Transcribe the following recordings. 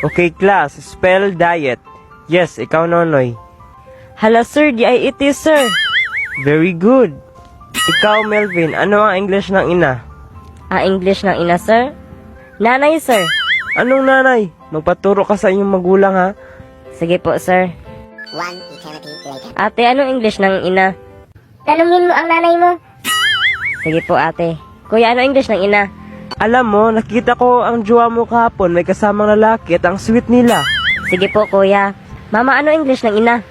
Okay, class. Spell diet. Yes, ikaw, Nonoy. Hala sir, D-I-E-T sir. Very good. Ikaw, Melvin, ano ang English ng ina? Ang English ng ina sir? Nanay sir. Anong nanay? Magpaturo ka sa inyong magulang, ha? Sige po sir. One eternity later. Ate, anong English ng ina? Tanungin mo ang nanay mo. Sige po ate. Kuya, ano English ng ina? Alam mo, nakita ko ang jowa mo kahapon, may kasamang lalaki at ang sweet nila. Sige po kuya. Mama, ano English ng ina?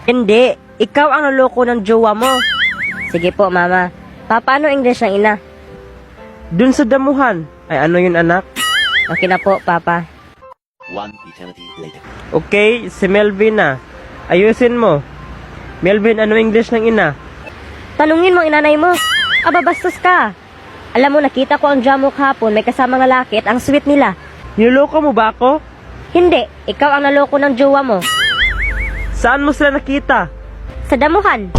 Hindi, ikaw ang naloko ng jowa mo. Sige po mama. Papa, ano English ng ina? Dun sa damuhan. Ay, ano yun, anak? Okay na po, papa. One eternity later. Okay, si Melvin na. Ayusin mo. Melvin, ano English ng ina? Tanungin mo ang inanay mo. Aba, bastos ka. Alam mo, nakita ko ang jamo kahapon, may kasamang lalaki at ang sweet nila. Niloko mo ba ako? Hindi, ikaw ang naloko ng jowa mo. Saan mo sila nakita? Sa damuhan.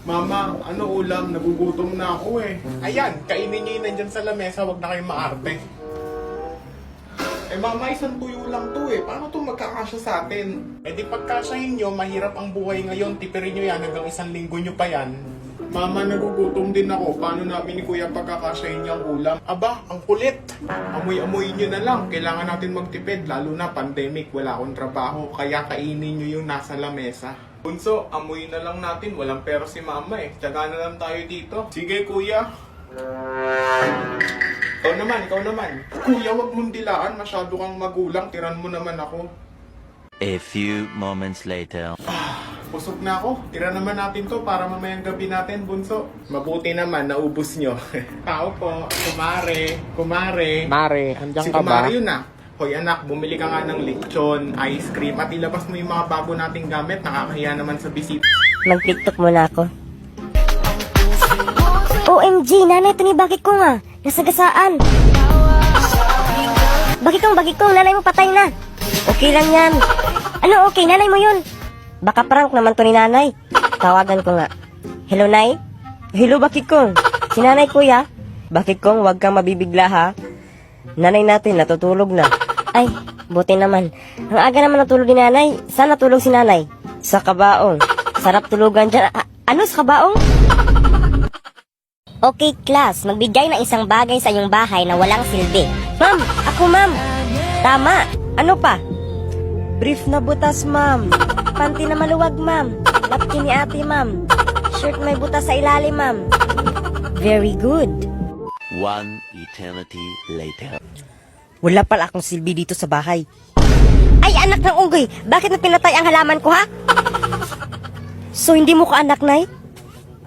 Mama, ano ulam? Nagugutom na ako eh. Ayan, kainin niyo yun nandyan sa lamesa, wag na kayong maarte. Eh mama, isang tuyo lang to eh. Paano to magkakasya sa atin? Eh di pagkasyahin nyo, mahirap ang buhay ngayon. Tipirin nyo yan hanggang 1 linggo nyo pa yan. Mama, nagugutom din ako. Paano namin ni Kuya pagkakasyahin niyang ulam? Aba, ang kulit. Amoy-amoy nyo na lang. Kailangan natin magtipid. Lalo na pandemic, wala akong trabaho. Kaya kainin nyo yung nasa lamesa. Bunso, amoy na lang natin. Walang pera si mama eh. Tiyaga na lang tayo dito. Sige, kuya. Ikaw naman. Kuya, wag mong dilaan. Masyado kang magulang. Tiran mo naman ako. A few moments later. Busog na ako. Tira naman natin to para mamayang gabi natin, bunso. Mabuti naman, naubos nyo. Tao po, kumare. Mare, andyan Si kumare yun ah. Hoy anak, bumili ka nga ng lechon, ice cream, at ilabas mo yung mga bago nating gamit. Nakakahiya naman sa bisita. Mag-tiktok muna ako. OMG, nanay, tinibagit ko nga. Nasagasaan. Bagit kong, nanay mo patay na. Okay lang yan. Ano okay, nanay mo yun? Baka prank naman to ni nanay. Tawagan ko nga. Hello, nay? Hello, bakit kong? Si nanay, kuya? Bakit kong wag kang mabibigla, ha? Nanay natin, natutulog na. Ay, buti naman. Ang aga naman natulog ni nanay. Saan natulog si nanay? Sa kabaong. Sarap tulugan dyan. Ano sa kabaong? Okay, class. Magbigay ng isang bagay sa inyong bahay na walang silbi. Ma'am! Ako, ma'am! Tama! Ano pa? Brief na butas, ma'am. Panty na maluwag, ma'am. Napkin ni ate, ma'am. Shirt may butas sa ilalim, ma'am. Very good. One eternity later. Wala pala akong silbi dito sa bahay. Ay, anak ng unggoy! Bakit mo pinatay ang halaman ko, ha? So, hindi mo ko anak, nay?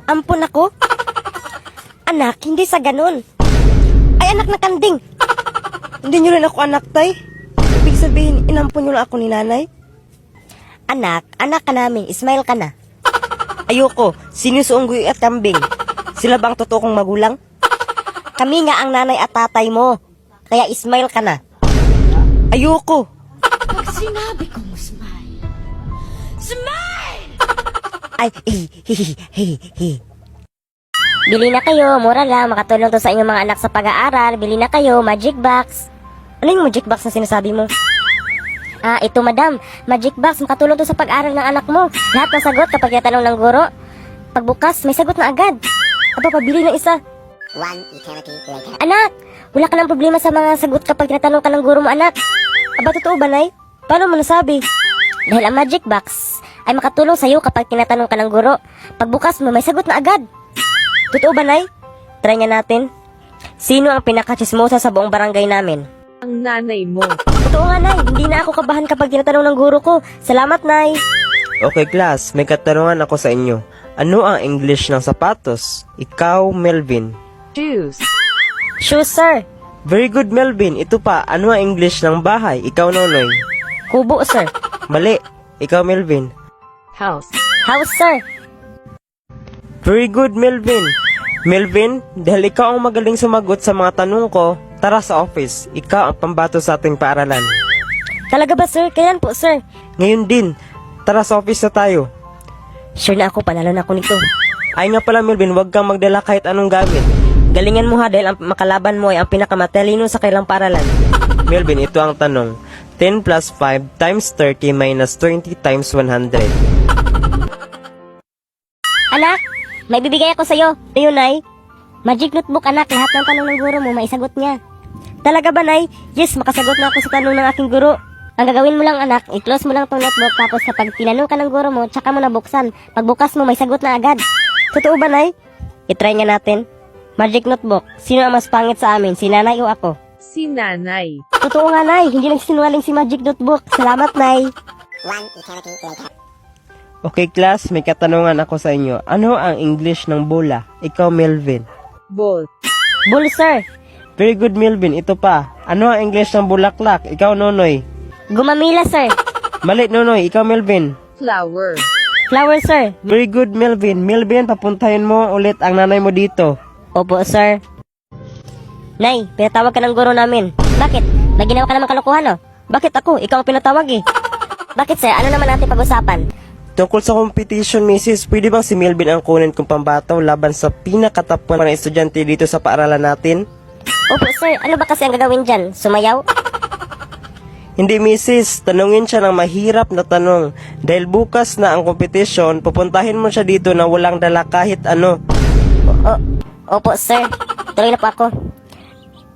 Ampun ako? Anak, hindi sa ganun. Ay, anak na kanding! Hindi nyo rin ako anak, tay. Ibig sabihin, inampun nyo lang ako ni nanay. Anak ka namin. Smile ka na. Ayoko, sinusuunggoy at kambing. Sila ba ang totoo kong magulang? Kami nga ang nanay at tatay mo. Kaya smile ka na. Ayoko. Pag sinabi kong smile, smile! Ay, hi. Bili na kayo, mura lang, makatulong to sa inyong mga anak sa pag-aaral. Bili na kayo, magic box. Ano yung magic box na sinasabi mo? Ah, ito madam, magic box, makatulong to sa pag-aaral ng anak mo. Lahat ng sagot kapag yatanong ng guro. Pagbukas, may sagot na agad. Aba, pabili ng isa. One eternity later. Anak, wala ka ng problema sa mga sagot kapag tinatanong ka ng guro mo, anak. Aba, totoo ba, nay? Paano mo nasabi? Dahil ang magic box ay makatulong sa'yo kapag tinatanong ka ng guro. Pagbukas mo, may sagot na agad. Totoo ba, nay? Try nga natin. Sino ang pinakachismosa sa buong barangay namin? Ang nanay mo. Totoo nga, nay. Hindi na ako kabahan kapag tinatanong ng guro ko. Salamat, nay. Okay, class, may katanungan ako sa inyo. Ano ang English ng sapatos? Ikaw, Melvin. Shoes. Shoes, sir. Very good, Melvin. Ito pa, ano ang English ng bahay? Ikaw, Nonoy. Kubo, sir. Mali. Ikaw, Melvin. House. House, sir. Very good, Melvin. Melvin, dahil ikaw ang magaling sumagot sa mga tanong ko, tara sa office. Ikaw ang pambato sa ating paaralan. Talaga ba, sir? Kailan po, sir? Ngayon din, tara sa office na tayo. Sure na ako, panalo na ako nito. Ay nga pala, Melvin, huwag kang magdala kahit anong gamit. Galingan mo ha, dahil ang makalaban mo ay ang pinakamatalino sa kailang paaralan. Melvin, ito ang tanong. 10 plus 5 times 30 minus 20 times 100. Anak, may bibigay ako sa'yo. Ito yun, Nay. Magic notebook, anak. Lahat ng tanong ng guro mo, maisagot niya. Talaga ba, Nay? Yes, makasagot na ako sa tanong ng aking guro. Ang gagawin mo lang, anak, i-close mo lang tong notebook, tapos kapag tinanong ka ng guro mo, tsaka mo nabuksan. Pagbukas mo, may sagot na agad. Totoo ba, Nay? I-try nga natin. Magic notebook, sino ang mas pangit sa amin, si nanay o ako? Si nanay. Totoo nga, Nay. Hindi nagsinungaling si Magic Notebook. Salamat, Nay. One eternity later. Okay, class, may katanungan ako sa inyo. Ano ang English ng bola? Ikaw, Melvin. Ball. Bull, sir. Very good, Melvin. Ito pa. Ano ang English ng bulaklak? Ikaw, Nonoy. Gumamila, sir. Mali, Nonoy. Ikaw, Melvin. Flower. Flower, sir. Very good, Melvin. Melvin, papuntahin mo ulit ang nanay mo dito. Opo, sir. Nay, pinatawag ka ng guro namin. Bakit? May ginawa ka naman kalokohan, oh. Bakit ako? Ikaw ang pinatawag, eh. Bakit, sir? Ano naman natin pag-usapan? Tungkol sa competition, Mrs., pwede bang si Melvin ang kunin kong pambataw laban sa pinakatapuan ng estudyante dito sa paaralan natin? Opo, sir. Ano ba kasi ang gagawin dyan? Sumayaw? Hindi, Mrs. Tanungin siya ng mahirap na tanong. Dahil bukas na ang competition, pupuntahin mo siya dito na walang dala kahit ano. Opo, sir. Tuloy na po ako.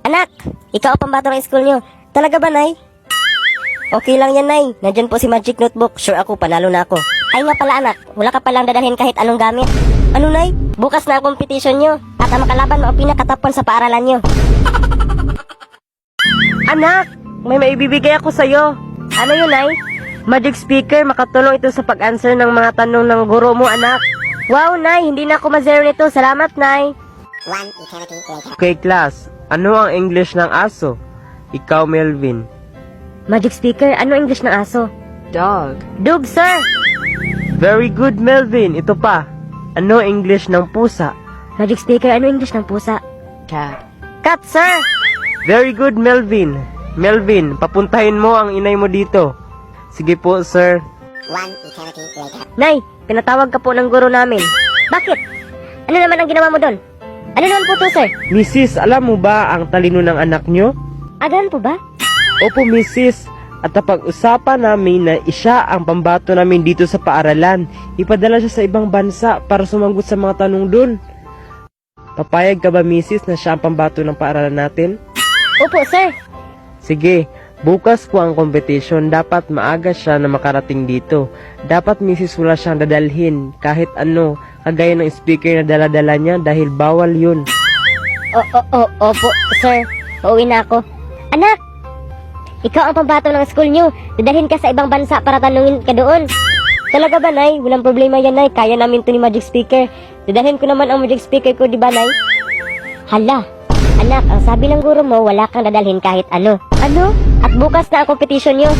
Anak, ikaw ang pambato ng school nyo. Talaga ba, Nay? Okay lang yan, Nay. Nandyan po si Magic Notebook. Sure ako, panalo na ako. Ay nga pala, anak. Wala ka palang dadalhin kahit anong gamit. Ano, Nay? Bukas na ang competition nyo. At ang makalaban mo ang pinakatapon sa paaralan nyo. Anak, may maibibigay ako sa'yo. Ano yun, Nay? Magic speaker, makatulong ito sa pag-answer ng mga tanong ng guro mo, anak. Wow, Nay. Hindi na ako ma-zero nito. Salamat, Nay. One eternity later. Okay, class. Ano ang English ng aso? Ikaw, Melvin. Magic speaker, ano English ng aso? Dog. Dog, sir. Very good, Melvin. Ito pa. Ano English ng pusa? Magic speaker, ano English ng pusa? Cat. Cat, sir. Very good, Melvin. Melvin, papuntahin mo ang inay mo dito. Sige po, sir. One eternity later. Nay, pinatawag ka po ng guro namin. Bakit? Ano naman ang ginawa mo doon? Ano naman po to, sir? Mrs., alam mo ba ang talino ng anak nyo? Agahan po ba? Opo, Mrs. At napag-usapan namin na siya ang pambato namin dito sa paaralan. Ipadala siya sa ibang bansa para sumagot sa mga tanong dun. Papayag ka ba, Mrs., na siya ang pambato ng paaralan natin? Opo, sir. Sige, bukas po ang competition. Dapat maaga siya na makarating dito. Dapat, Mrs., wala siyang dadalhin kahit ano, kagaya ng speaker na dala-dala niya dahil bawal yun. Opo, sir. Uuwi na ako. Anak! Ikaw ang pambato ng school nyo. Dadalhin ka sa ibang bansa para tanungin ka doon. Talaga ba, Nay? Walang problema yan, Nay. Kaya namin to ni Magic Speaker. Dadalhin ko naman ang Magic Speaker ko, di ba, Nay? Hala! Anak, ang sabi ng guro mo, wala kang dadalhin kahit ano. Ano? At bukas na ang competition nyo.